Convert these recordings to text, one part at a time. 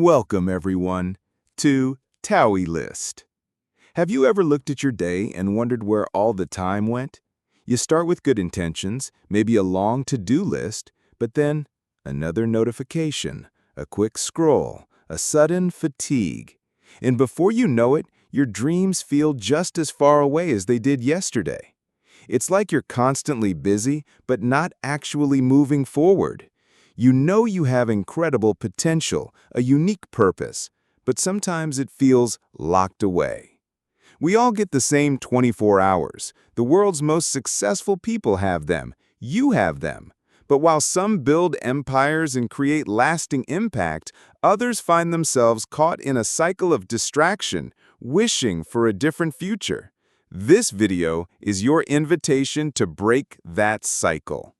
Welcome, everyone, to TaouyList. Have you ever looked at your day and wondered where all the time went? You start with good intentions, maybe a long to-do list, but then another notification, a quick scroll, a sudden fatigue. And before you know it, your dreams feel just as far away as they did yesterday. It's like you're constantly busy, but not actually moving forward. You know you have incredible potential, a unique purpose, but sometimes it feels locked away. We all get the same 24 hours. The world's most successful people have them. You have them. But while some build empires and create lasting impact, others find themselves caught in a cycle of distraction, wishing for a different future. This video is your invitation to break that cycle.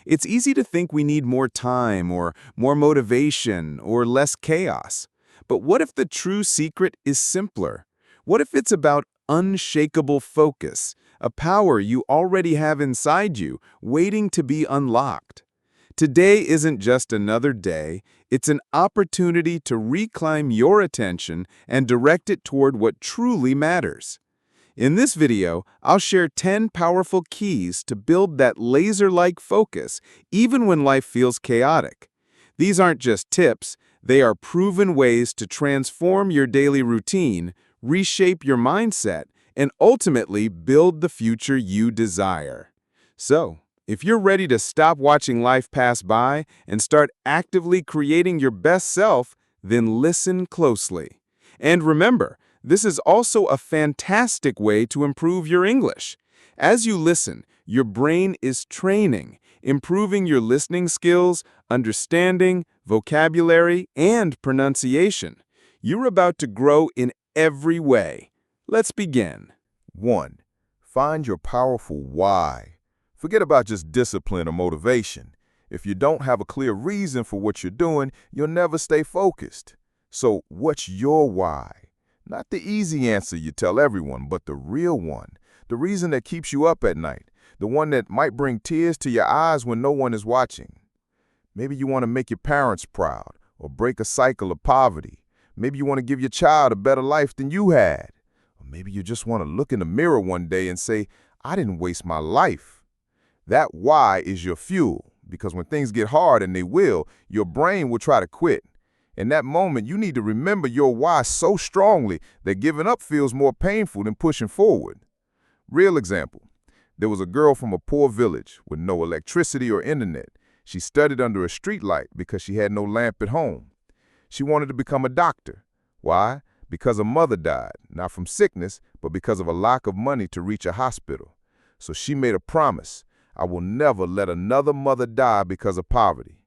It's easy to think we need more time or more motivation or less chaos. But what if the true secret is simpler? What if it's about unshakable focus, a power you already have inside you, waiting to be unlocked? Today isn't just another day, it's an opportunity to reclaim your attention and direct it toward what truly matters. In this video, I'll share 10 powerful keys to build that laser-like focus even when life feels chaotic. These aren't just tips, they are proven ways to transform your daily routine, reshape your mindset, and ultimately build the future you desire. So, if you're ready to stop watching life pass by and start actively creating your best self, then listen closely. And remember, this is also a fantastic way to improve your English. As you listen, your brain is training, improving your listening skills, understanding, vocabulary, and pronunciation. You're about to grow in every way. Let's begin. 1. Find your powerful why. Forget about just discipline or motivation. If you don't have a clear reason for what you're doing, you'll never stay focused. So, what's your why? Not the easy answer you tell everyone, but the real one. The reason that keeps you up at night. The one that might bring tears to your eyes when no one is watching. Maybe you want to make your parents proud or break a cycle of poverty. Maybe you want to give your child a better life than you had. Or maybe you just want to look in the mirror one day and say, I didn't waste my life. That why is your fuel, because when things get hard, and they will, your brain will try to quit. In that moment, you need to remember your why so strongly that giving up feels more painful than pushing forward. Real example. There was a girl from a poor village with no electricity or internet. She studied under a streetlight because she had no lamp at home. She wanted to become a doctor. Why? Because her mother died, not from sickness, but because of a lack of money to reach a hospital. So she made a promise. I will never let another mother die because of poverty.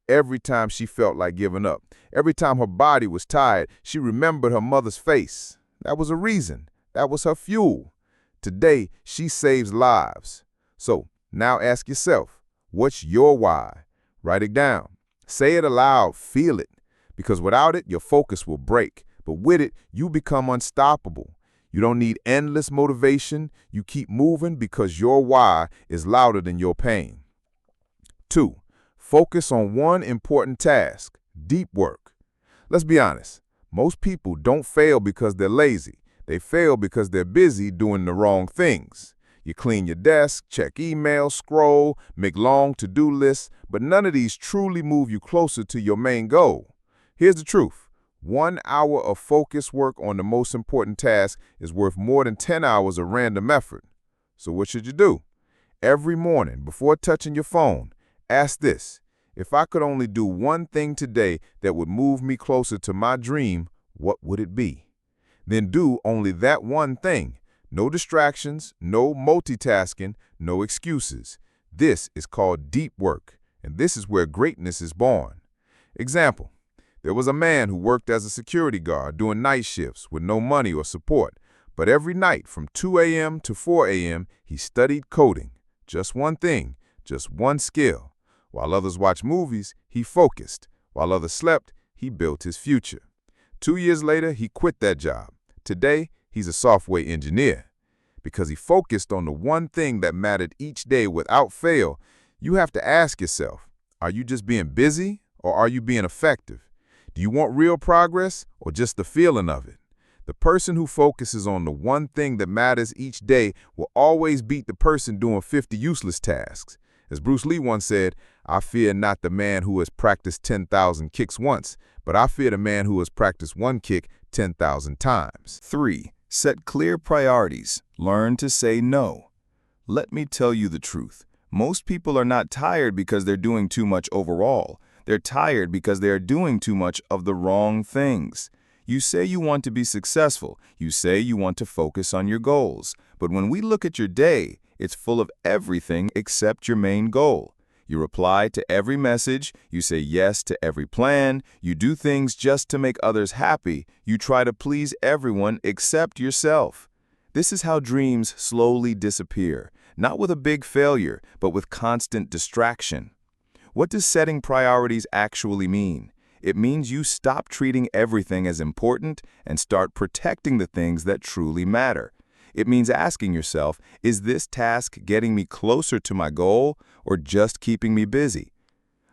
Every time she felt like giving up, every time her body was tired, she remembered her mother's face. That was a reason. That was her fuel. Today, she saves lives. So, now ask yourself, what's your why? Write it down. Say it aloud. Feel it. Because without it, your focus will break. But with it, you become unstoppable. You don't need endless motivation. You keep moving because your why is louder than your pain. 2. Focus on one important task, deep work. Let's be honest, most people don't fail because they're lazy. They fail because they're busy doing the wrong things. You clean your desk, check emails, scroll, make long to-do lists, but none of these truly move you closer to your main goal. Here's the truth. 1 hour of focused work on the most important task is worth more than 10 hours of random effort. So what should you do? Every morning, before touching your phone, ask this: if I could only do one thing today that would move me closer to my dream, what would it be? Then do only that one thing. No distractions, no multitasking, no excuses. This is called deep work, and this is where greatness is born. Example: there was a man who worked as a security guard doing night shifts with no money or support, but every night from 2 a.m. to 4 a.m. he studied coding. Just one thing, just one skill. While others watched movies, he focused. While others slept, he built his future. 2 years later, he quit that job. Today, he's a software engineer. Because he focused on the one thing that mattered each day without fail. You have to ask yourself, are you just being busy or are you being effective? Do you want real progress or just the feeling of it? The person who focuses on the one thing that matters each day will always beat the person doing 50 useless tasks. As Bruce Lee once said, I fear not the man who has practiced 10,000 kicks once, but I fear the man who has practiced one kick 10,000 times. 3. Set clear priorities. Learn to say no. Let me tell you the truth. Most people are not tired because they're doing too much overall. They're tired because they are doing too much of the wrong things. You say you want to be successful. You say you want to focus on your goals. But when we look at your day, it's full of everything except your main goal. You reply to every message. You say yes to every plan. You do things just to make others happy. You try to please everyone except yourself. This is how dreams slowly disappear, not with a big failure, but with constant distraction. What does setting priorities actually mean? It means you stop treating everything as important and start protecting the things that truly matter. It means asking yourself, is this task getting me closer to my goal or just keeping me busy?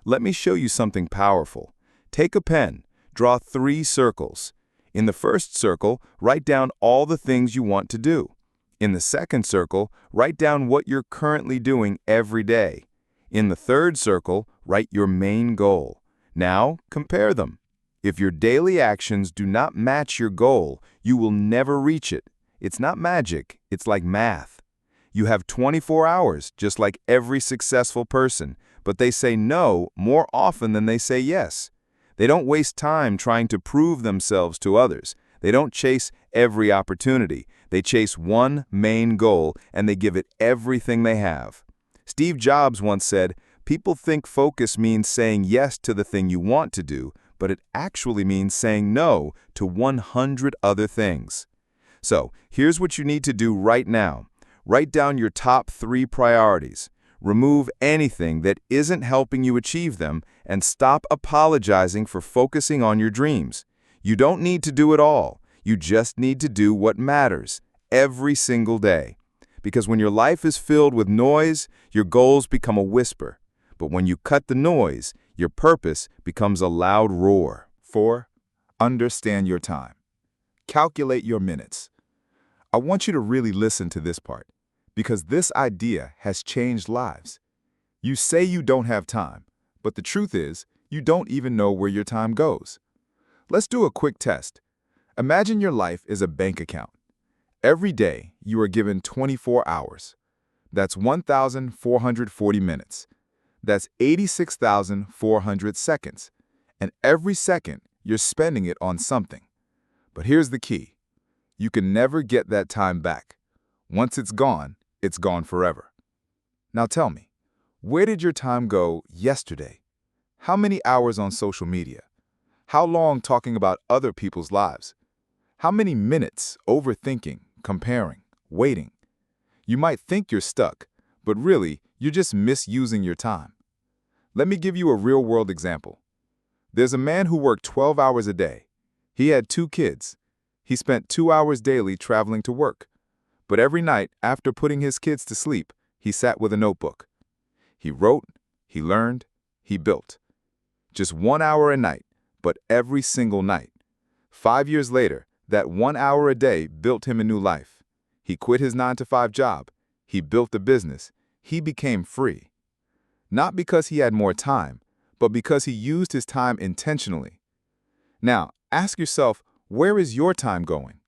Let me show you something powerful. Take a pen, draw 3 circles. In the first circle, write down all the things you want to do. In the second circle, write down what you're currently doing every day. In the third circle, write your main goal. Now, compare them. If your daily actions do not match your goal, you will never reach it. It's not magic, it's like math. You have 24 hours, just like every successful person, but they say no more often than they say yes. They don't waste time trying to prove themselves to others. They don't chase every opportunity. They chase one main goal, and they give it everything they have. Steve Jobs once said, "People think focus means saying yes to the thing you want to do, but it actually means saying no to 100 other things." So, here's what you need to do right now. Write down your top 3 priorities. Remove anything that isn't helping you achieve them, and stop apologizing for focusing on your dreams. You don't need to do it all. You just need to do what matters every single day. Because when your life is filled with noise, your goals become a whisper. But when you cut the noise, your purpose becomes a loud roar. 4. Understand your time. Calculate your minutes. I want you to really listen to this part, because this idea has changed lives. You say you don't have time, but the truth is, you don't even know where your time goes. Let's do a quick test. Imagine your life is a bank account. Every day, you are given 24 hours. That's 1,440 minutes. That's 86,400 seconds. And every second, you're spending it on something. But here's the key. You can never get that time back. Once it's gone forever. Now tell me, where did your time go yesterday? How many hours on social media? How long talking about other people's lives? How many minutes overthinking, comparing, waiting? You might think you're stuck, but really, you're just misusing your time. Let me give you a real-world example. There's a man who worked 12 hours a day. He had 2 kids. He spent 2 hours daily traveling to work. But every night, after putting his kids to sleep, he sat with a notebook. He wrote, he learned, he built. Just 1 hour a night, but every single night. 5 years later, that 1 hour a day built him a new life. He quit his 9-to-5 job. He built a business. He became free. Not because he had more time, but because he used his time intentionally. Now, ask yourself, where is your time going?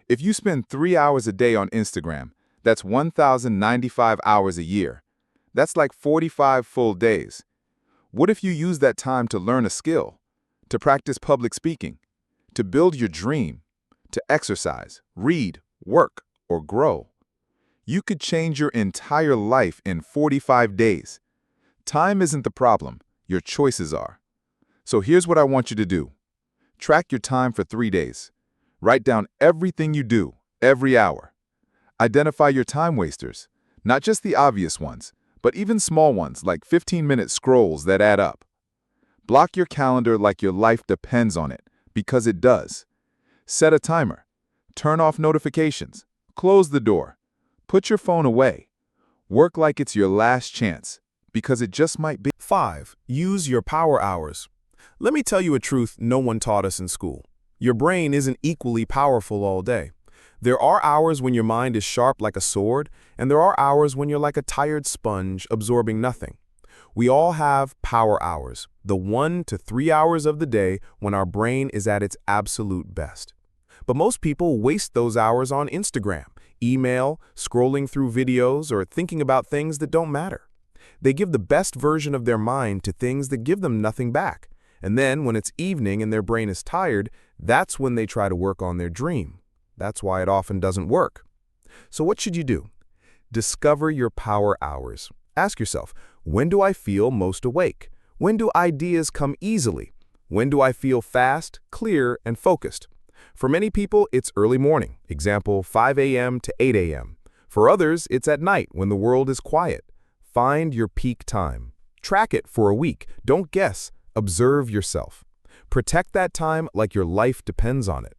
If you spend 3 hours a day on Instagram, that's 1,095 hours a year. That's like 45 full days. What if you use that time to learn a skill, to practice public speaking, to build your dream, to exercise, read, work, or grow? You could change your entire life in 45 days. Time isn't the problem, your choices are. So here's what I want you to do. Track your time for 3 days. Write down everything you do, every hour. Identify your time wasters, not just the obvious ones, but even small ones like 15-minute scrolls that add up. Block your calendar like your life depends on it, because it does. Set a timer. Turn off notifications. Close the door. Put your phone away. Work like it's your last chance, because it just might be. 5. Use your power hours. Let me tell you a truth no one taught us in school. Your brain isn't equally powerful all day. There are hours when your mind is sharp like a sword, and there are hours when you're like a tired sponge absorbing nothing. We all have power hours, the 1 to 3 hours of the day when our brain is at its absolute best. But most people waste those hours on Instagram, email, scrolling through videos, or thinking about things that don't matter. They give the best version of their mind to things that give them nothing back. And then, when it's evening and their brain is tired, that's when they try to work on their dream. That's why it often doesn't work. So what should you do? Discover your power hours. Ask yourself, when do I feel most awake? When do ideas come easily? When do I feel fast, clear, and focused? For many people, it's early morning, example 5 a.m. to 8 a.m. For others, it's at night when the world is quiet. Find your peak time. Track it for a week. Don't guess. Observe yourself. Protect that time like your life depends on it.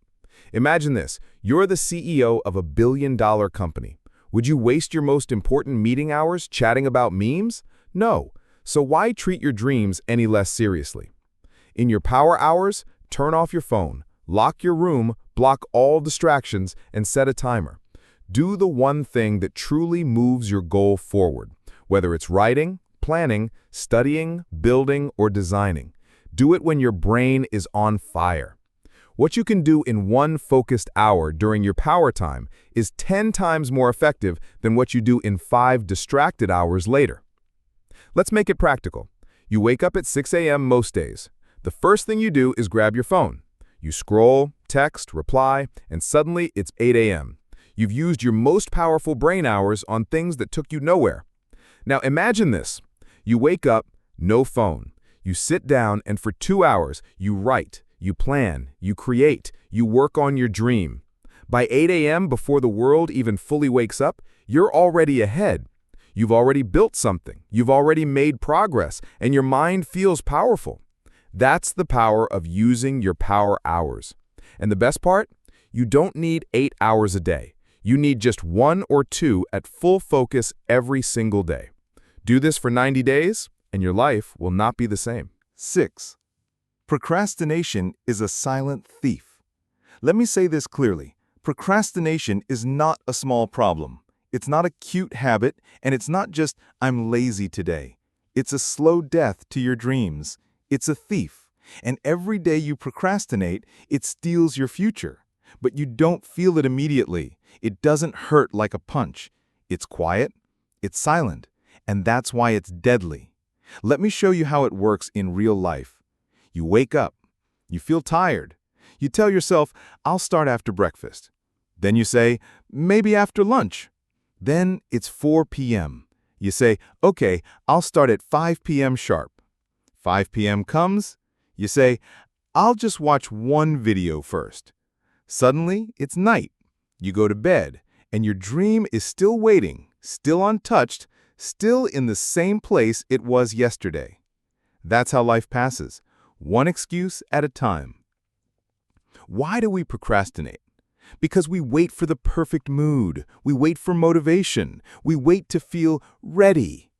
Imagine this. You're the CEO of a billion-dollar company. Would you waste your most important meeting hours chatting about memes? No. So why treat your dreams any less seriously? In your power hours, turn off your phone, lock your room, block all distractions, and set a timer. Do the one thing that truly moves your goal forward, whether it's writing, planning, studying, building, or designing. Do it when your brain is on fire. What you can do in one focused hour during your power time is 10 times more effective than what you do in 5 distracted hours later. Let's make it practical. You wake up at 6 a.m. most days. The first thing you do is grab your phone. You scroll, text, reply, and suddenly it's 8 a.m. You've used your most powerful brain hours on things that took you nowhere. Now imagine this. You wake up, no phone. You sit down and for 2 hours, you write, you plan, you create, you work on your dream. By 8 a.m., before the world even fully wakes up, you're already ahead. You've already built something, you've already made progress, and your mind feels powerful. That's the power of using your power hours. And the best part? You don't need 8 hours a day. You need just 1 or 2 at full focus every single day. Do this for 90 days, and your life will not be the same. 6. Procrastination is a silent thief. Let me say this clearly. Procrastination is not a small problem. It's not a cute habit, and it's not just, I'm lazy today. It's a slow death to your dreams. It's a thief. And every day you procrastinate, it steals your future. But you don't feel it immediately. It doesn't hurt like a punch. It's quiet. It's silent. And that's why it's deadly. Let me show you how it works in real life. You wake up. You feel tired. You tell yourself, I'll start after breakfast. Then you say, maybe after lunch. Then it's 4 p.m. You say, okay, I'll start at 5 p.m. sharp. 5 p.m. comes. You say, I'll just watch one video first. Suddenly, it's night. You go to bed, and your dream is still waiting, still untouched, still in the same place it was yesterday. That's how life passes, one excuse at a time. Why do we procrastinate? Because we wait for the perfect mood. We wait for motivation. We wait to feel ready.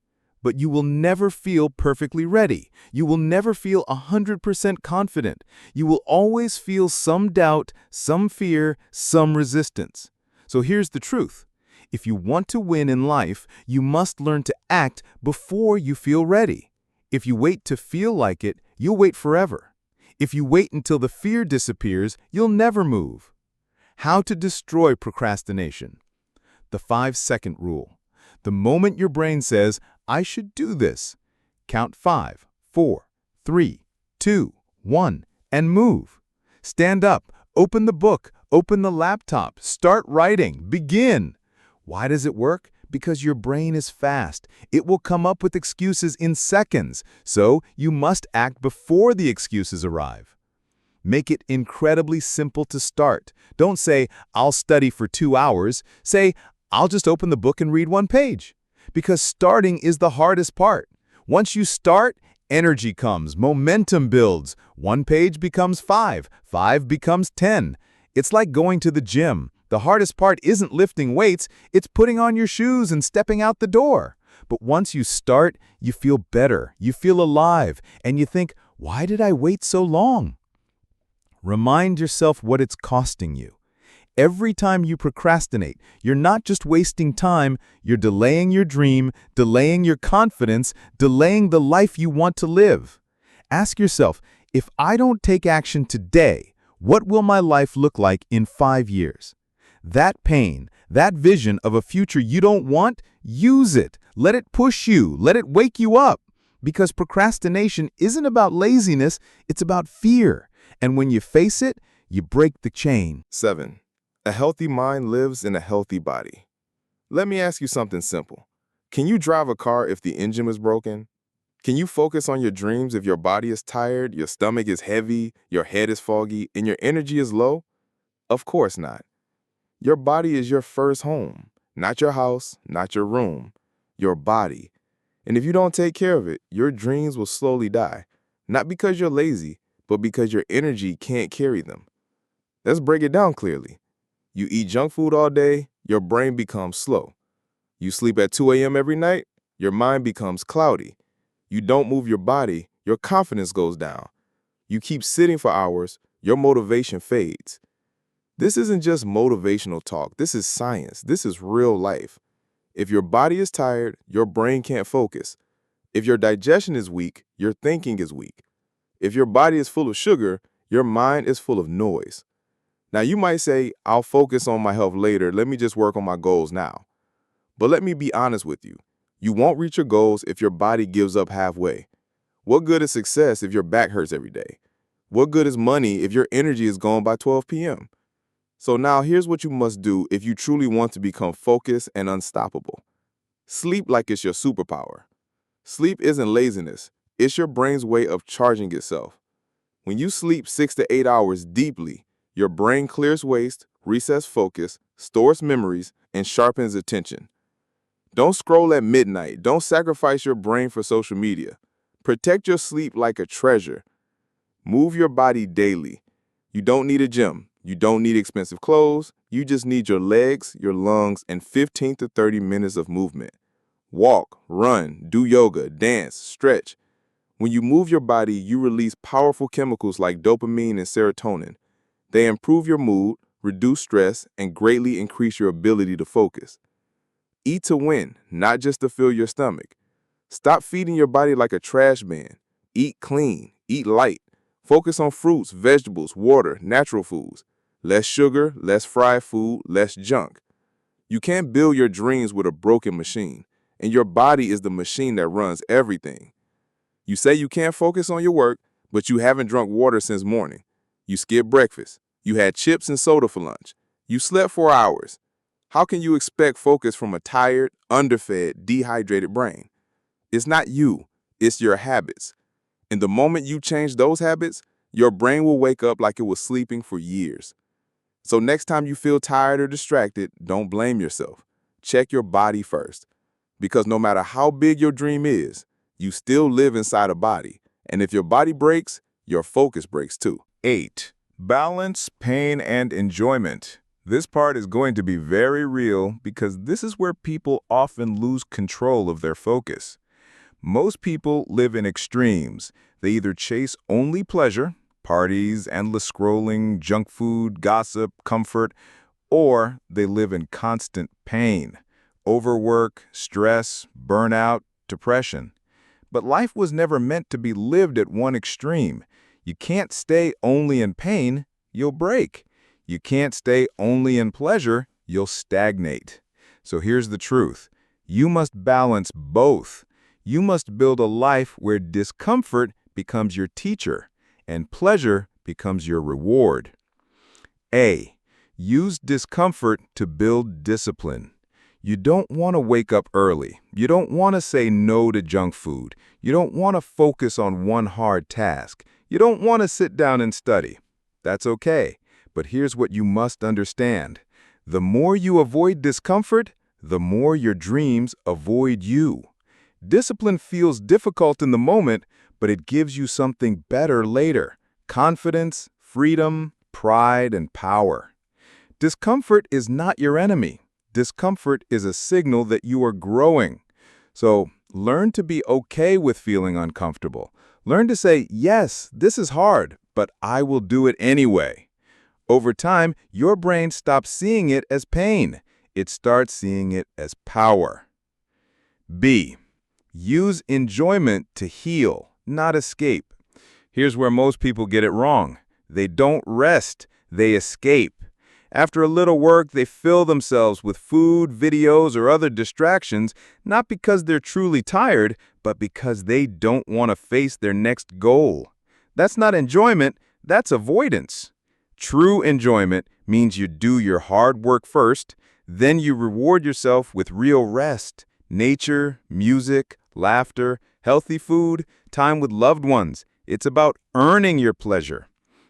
But you will never feel perfectly ready. You will never feel 100% confident. You will always feel some doubt, some fear, some resistance. So here's the truth. If you want to win in life, you must learn to act before you feel ready. If you wait to feel like it, you'll wait forever. If you wait until the fear disappears, you'll never move. How to destroy procrastination. The 5-second rule. The moment your brain says, I should do this, count 5, 4, 3, 2, 1, and move. Stand up, open the book, open the laptop, start writing, begin. Why does it work? Because your brain is fast. It will come up with excuses in seconds, so you must act before the excuses arrive. Make it incredibly simple to start. Don't say, I'll study for 2 hours. Say, I'll just open the book and read 1 page. Because starting is the hardest part. Once you start, energy comes, momentum builds. 1 page becomes 5, 5 becomes 10. It's like going to the gym. The hardest part isn't lifting weights, it's putting on your shoes and stepping out the door. But once you start, you feel better, you feel alive, and you think, Why did I wait so long? Remind yourself what it's costing you. Every time you procrastinate, you're not just wasting time, you're delaying your dream, delaying your confidence, delaying the life you want to live. Ask yourself, if I don't take action today, what will my life look like in 5 years? That pain, that vision of a future you don't want, use it. Let it push you. Let it wake you up. Because procrastination isn't about laziness, it's about fear. And when you face it, you break the chain. 7. A healthy mind lives in a healthy body. Let me ask you something simple. Can you drive a car if the engine is broken? Can you focus on your dreams if your body is tired, your stomach is heavy, your head is foggy, and your energy is low? Of course not. Your body is your first home, not your house, not your room, your body. And if you don't take care of it, your dreams will slowly die. Not because you're lazy, but because your energy can't carry them. Let's break it down clearly. You eat junk food all day, your brain becomes slow. You sleep at 2 a.m. every night, your mind becomes cloudy. You don't move your body, your confidence goes down. You keep sitting for hours, your motivation fades. This isn't just motivational talk. This is science. This is real life. If your body is tired, your brain can't focus. If your digestion is weak, your thinking is weak. If your body is full of sugar, your mind is full of noise. Now, you might say, I'll focus on my health later. Let me just work on my goals now. But let me be honest with you. You won't reach your goals if your body gives up halfway. What good is success if your back hurts every day? What good is money if your energy is gone by 12 p.m.? So now here's what you must do if you truly want to become focused and unstoppable. Sleep like it's your superpower. Sleep isn't laziness. It's your brain's way of charging itself. When you sleep 6 to 8 hours deeply, your brain clears waste, resets focus, stores memories, and sharpens attention. Don't scroll at midnight. Don't sacrifice your brain for social media. Protect your sleep like a treasure. Move your body daily. You don't need a gym. You don't need expensive clothes. You just need your legs, your lungs, and 15 to 30 minutes of movement. Walk, run, do yoga, dance, stretch. When you move your body, you release powerful chemicals like dopamine and serotonin. They improve your mood, reduce stress, and greatly increase your ability to focus. Eat to win, not just to fill your stomach. Stop feeding your body like a trash man. Eat clean, eat light. Focus on fruits, vegetables, water, natural foods. Less sugar, less fried food, less junk. You can't build your dreams with a broken machine, and your body is the machine that runs everything. You say you can't focus on your work, but you haven't drunk water since morning. You skipped breakfast. You had chips and soda for lunch. You slept 4 hours. How can you expect focus from a tired, underfed, dehydrated brain? It's not you, it's your habits. And the moment you change those habits, your brain will wake up like it was sleeping for years. So next time you feel tired or distracted, don't blame yourself. Check your body first. Because no matter how big your dream is, you still live inside a body. And if your body breaks, your focus breaks too. 8. Balance, pain, and enjoyment. This part is going to be very real because this is where people often lose control of their focus. Most people live in extremes. They either chase only pleasure, parties, endless scrolling, junk food, gossip, comfort, or they live in constant pain, overwork, stress, burnout, depression. But life was never meant to be lived at one extreme. You can't stay only in pain, you'll break. You can't stay only in pleasure, you'll stagnate. So here's the truth. You must balance both. You must build a life where discomfort becomes your teacher and pleasure becomes your reward. A. Use discomfort to build discipline. You don't want to wake up early. You don't want to say no to junk food. You don't want to focus on one hard task. You don't want to sit down and study. That's okay. But here's what you must understand. The more you avoid discomfort, the more your dreams avoid you. Discipline feels difficult in the moment, but it gives you something better later. Confidence, freedom, pride, and power. Discomfort is not your enemy. Discomfort is a signal that you are growing. So learn to be okay with feeling uncomfortable. Learn to say, yes, this is hard, but I will do it anyway. Over time, your brain stops seeing it as pain. It starts seeing it as power. B. Use enjoyment to heal, not escape. Here's where most people get it wrong. They don't rest, they escape. After a little work, they fill themselves with food, videos, or other distractions, not because they're truly tired, but because they don't want to face their next goal. That's not enjoyment, that's avoidance. True enjoyment means you do your hard work first, then you reward yourself with real rest, nature, music, laughter, healthy food, time with loved ones. It's about earning your pleasure.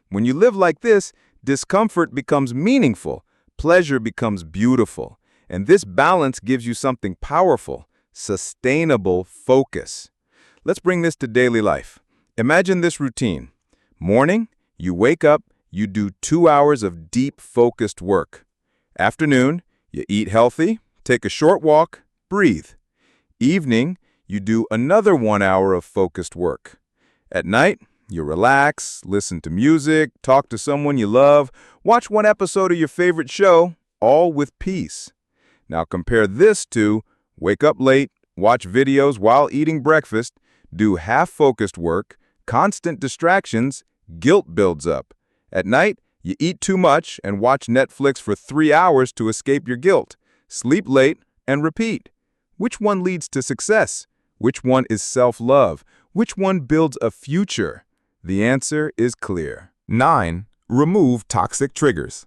When you live like this, discomfort becomes meaningful, pleasure becomes beautiful, and this balance gives you something powerful, sustainable focus. Let's bring this to daily life. Imagine this routine. Morning, you wake up, you do 2 hours of deep, focused work. Afternoon, you eat healthy, take a short walk, breathe. Evening, you do another 1 hour of focused work. At night, you relax, listen to music, talk to someone you love, watch one episode of your favorite show, all with peace. Now compare this to wake up late, watch videos while eating breakfast, do half-focused work, constant distractions, guilt builds up. At night, you eat too much and watch Netflix for 3 hours to escape your guilt. Sleep late and repeat. Which one leads to success? Which one is self-love? Which one builds a future? The answer is clear. 9. Remove toxic triggers.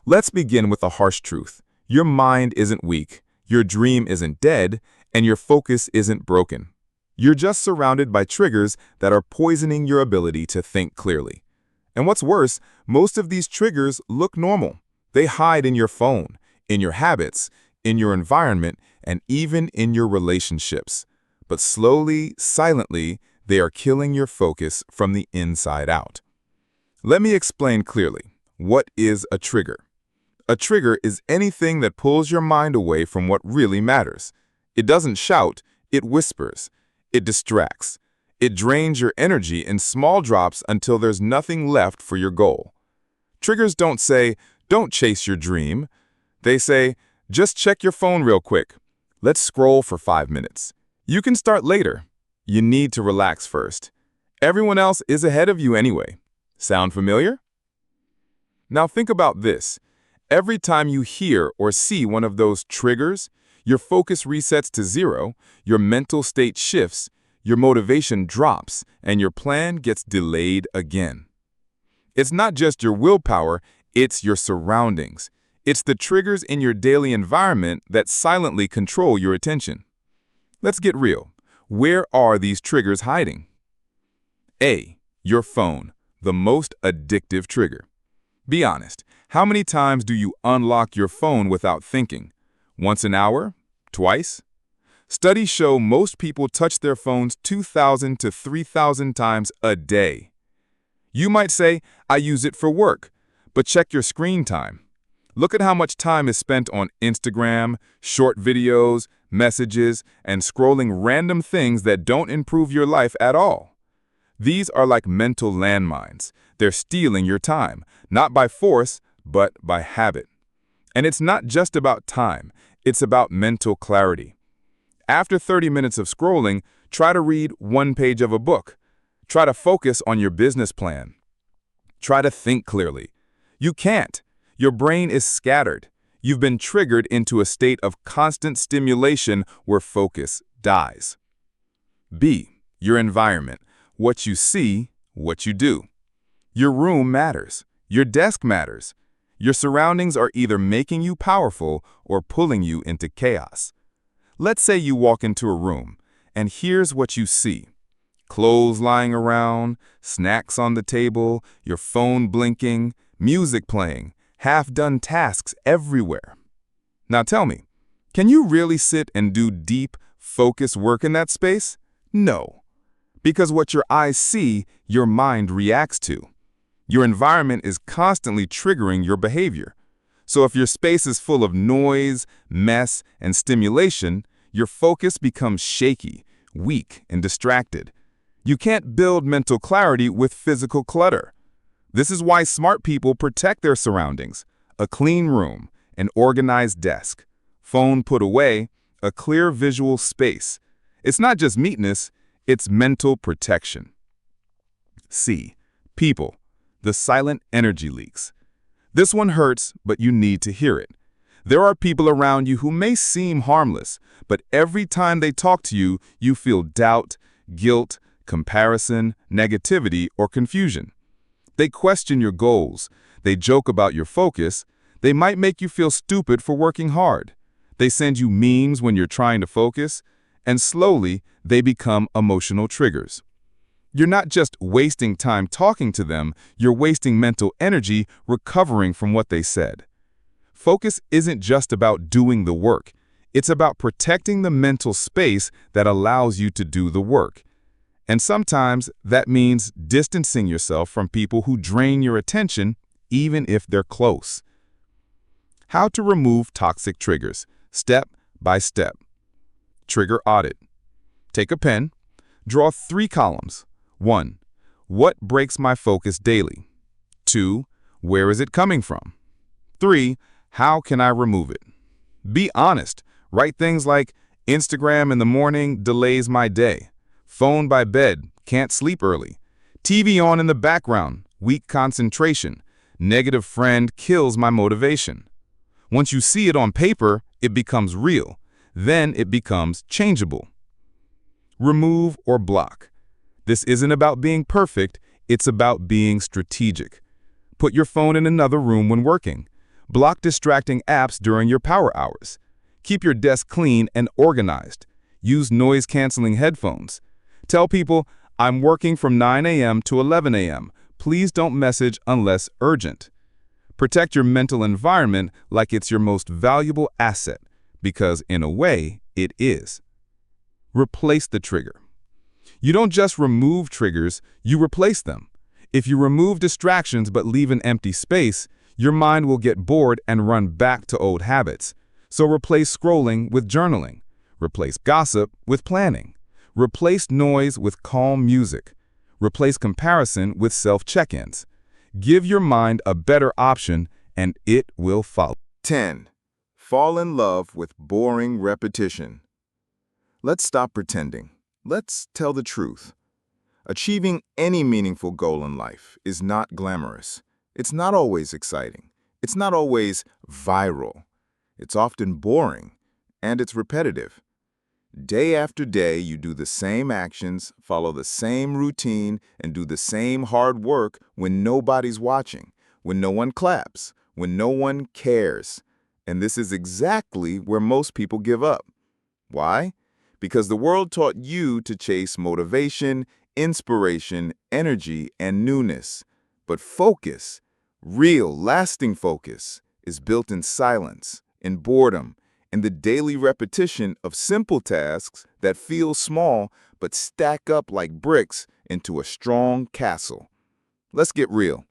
Let's begin with a harsh truth. Your mind isn't weak, your dream isn't dead, and your focus isn't broken. You're just surrounded by triggers that are poisoning your ability to think clearly. And what's worse, most of these triggers look normal. They hide in your phone, in your habits, in your environment, and even in your relationships. But slowly, silently, they are killing your focus from the inside out. Let me explain clearly. What is a trigger? A trigger is anything that pulls your mind away from what really matters. It doesn't shout, it whispers. It distracts. It drains your energy in small drops until there's nothing left for your goal. Triggers don't say, don't chase your dream. They say, just check your phone real quick. Let's scroll for 5 minutes. You can start later. You need to relax first. Everyone else is ahead of you anyway. Sound familiar? Now think about this. Every time you hear or see one of those triggers, your focus resets to 0, your mental state shifts, your motivation drops, and your plan gets delayed again. It's not just your willpower, it's your surroundings. It's the triggers in your daily environment that silently control your attention. Let's get real. Where are these triggers hiding? A. Your phone, the most addictive trigger. Be honest, how many times do you unlock your phone without thinking? Once an hour? Twice? Studies show most people touch their phones 2,000 to 3,000 times a day. You might say, I use it for work, but check your screen time. Look at how much time is spent on Instagram, short videos, messages, and scrolling random things that don't improve your life at all. These are like mental landmines. They're stealing your time, not by force, but by habit. And it's not just about time, it's about mental clarity. After 30 minutes of scrolling, try to read 1 page of a book. Try to focus on your business plan. Try to think clearly. You can't. Your brain is scattered. You've been triggered into a state of constant stimulation where focus dies. B. Your environment. What you see, what you do. Your room matters. Your desk matters. Your surroundings are either making you powerful or pulling you into chaos. Let's say you walk into a room, and here's what you see. Clothes lying around, snacks on the table, your phone blinking, music playing, half-done tasks everywhere. Now tell me, can you really sit and do deep, focused work in that space? No. Because what your eyes see, your mind reacts to. Your environment is constantly triggering your behavior. So if your space is full of noise, mess, and stimulation, your focus becomes shaky, weak, and distracted. You can't build mental clarity with physical clutter. This is why smart people protect their surroundings. A clean room, an organized desk, phone put away, a clear visual space. It's not just neatness, it's mental protection. C. People. The silent energy leaks. This one hurts, but you need to hear it. There are people around you who may seem harmless, but every time they talk to you, you feel doubt, guilt, comparison, negativity, or confusion. They question your goals. They joke about your focus. They might make you feel stupid for working hard. They send you memes when you're trying to focus, and slowly they become emotional triggers. You're not just wasting time talking to them, you're wasting mental energy recovering from what they said. Focus isn't just about doing the work. It's about protecting the mental space that allows you to do the work. And sometimes that means distancing yourself from people who drain your attention, even if they're close. How to remove toxic triggers, step by step. Trigger audit. Take a pen, draw 3 columns. 1. What breaks my focus daily? 2. Where is it coming from? 3. How can I remove it? Be honest. Write things like, Instagram in the morning delays my day. Phone by bed, can't sleep early. TV on in the background, weak concentration. Negative friend kills my motivation. Once you see it on paper, it becomes real. Then it becomes changeable. Remove or block. This isn't about being perfect, it's about being strategic. Put your phone in another room when working. Block distracting apps during your power hours. Keep your desk clean and organized. Use noise-canceling headphones. Tell people, I'm working from 9 a.m. to 11 a.m. Please don't message unless urgent. Protect your mental environment like it's your most valuable asset, because in a way, it is. Replace the trigger. You don't just remove triggers, you replace them. If you remove distractions but leave an empty space, your mind will get bored and run back to old habits. So replace scrolling with journaling. Replace gossip with planning. Replace noise with calm music. Replace comparison with self-check-ins. Give your mind a better option and it will follow. 10. Fall in love with boring repetition. Let's stop pretending. Let's tell the truth. Achieving any meaningful goal in life is not glamorous. It's not always exciting. It's not always viral. It's often boring, and it's repetitive. Day after day, you do the same actions, follow the same routine, and do the same hard work when nobody's watching, when no one claps, when no one cares. And this is exactly where most people give up. Why? Because the world taught you to chase motivation, inspiration, energy, and newness. But focus, real, lasting focus, is built in silence, in boredom, in the daily repetition of simple tasks that feel small but stack up like bricks into a strong castle. Let's get real.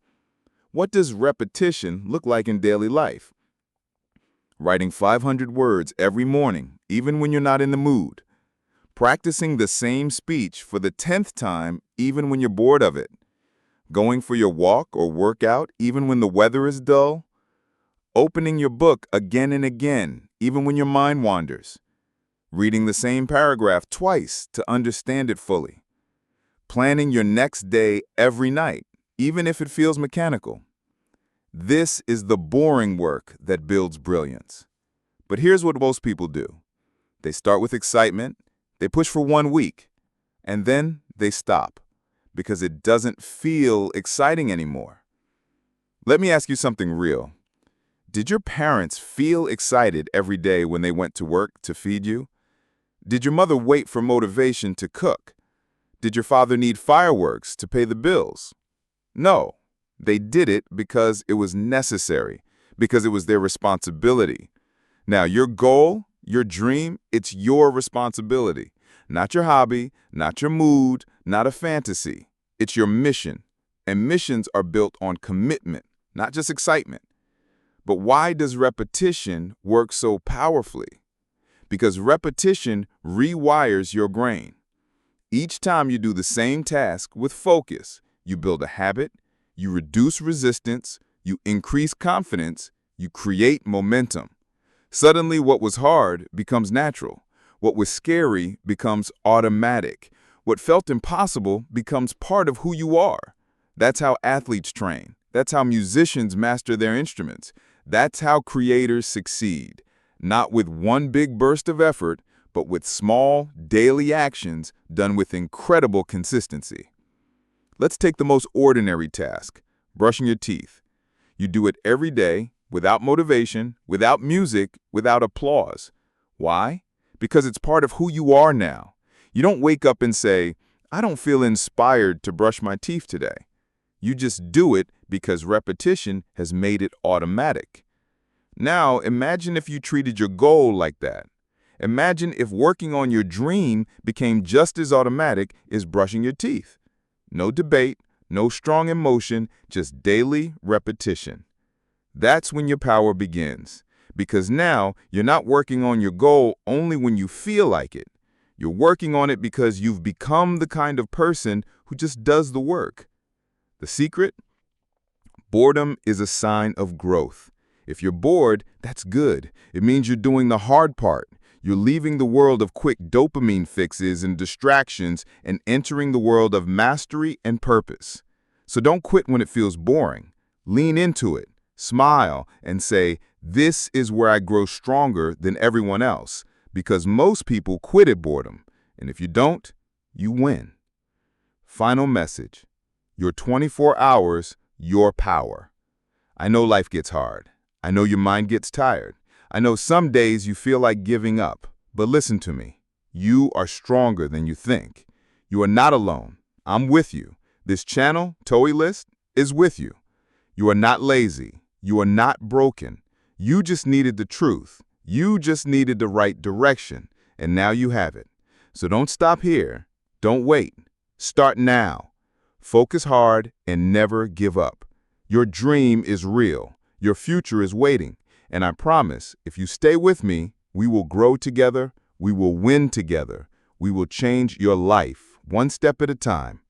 What does repetition look like in daily life? Writing 500 words every morning, even when you're not in the mood. Practicing the same speech for the 10th time, even when you're bored of it. Going for your walk or workout, even when the weather is dull. Opening your book again and again, even when your mind wanders. Reading the same paragraph twice to understand it fully. Planning your next day every night, even if it feels mechanical. This is the boring work that builds brilliance. But here's what most people do. They start with excitement, they push for 1 week, and then they stop because it doesn't feel exciting anymore. Let me ask you something real. Did your parents feel excited every day when they went to work to feed you? Did your mother wait for motivation to cook? Did your father need fireworks to pay the bills? No, they did it because it was necessary, because it was their responsibility. Now, your goal, your dream, it's your responsibility. Not your hobby, not your mood, not a fantasy. It's your mission. And missions are built on commitment, not just excitement. But why does repetition work so powerfully? Because repetition rewires your brain. Each time you do the same task with focus, you build a habit, you reduce resistance, you increase confidence, you create momentum. Suddenly, what was hard becomes natural. What was scary becomes automatic. What felt impossible becomes part of who you are. That's how athletes train. That's how musicians master their instruments. That's how creators succeed. Not with one big burst of effort, but with small, daily actions done with incredible consistency. Let's take the most ordinary task, brushing your teeth. You do it every day, without motivation, without music, without applause. Why? Because it's part of who you are now. You don't wake up and say, I don't feel inspired to brush my teeth today. You just do it because repetition has made it automatic. Now, imagine if you treated your goal like that. Imagine if working on your dream became just as automatic as brushing your teeth. No debate, no strong emotion, just daily repetition. That's when your power begins. Because now you're not working on your goal only when you feel like it. You're working on it because you've become the kind of person who just does the work. The secret? Boredom is a sign of growth. If you're bored, that's good. It means you're doing the hard part. You're leaving the world of quick dopamine fixes and distractions and entering the world of mastery and purpose. So don't quit when it feels boring. Lean into it, smile, and say, this is where I grow stronger than everyone else, because most people quit at boredom. And if you don't, you win. Final message. Your 24 hours, your power. I know life gets hard. I know your mind gets tired. I know some days you feel like giving up, but listen to me. You are stronger than you think. You are not alone. I'm with you. This channel, TaouyList, is with you. You are not lazy. You are not broken. You just needed the truth. You just needed the right direction, and now you have it. So don't stop here. Don't wait. Start now. Focus hard and never give up. Your dream is real. Your future is waiting. And I promise, if you stay with me, we will grow together, we will win together, we will change your life one step at a time.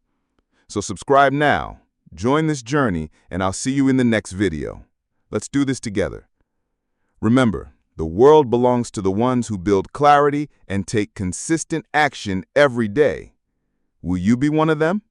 So subscribe now, join this journey, and I'll see you in the next video. Let's do this together. Remember, the world belongs to the ones who build clarity and take consistent action every day. Will you be one of them?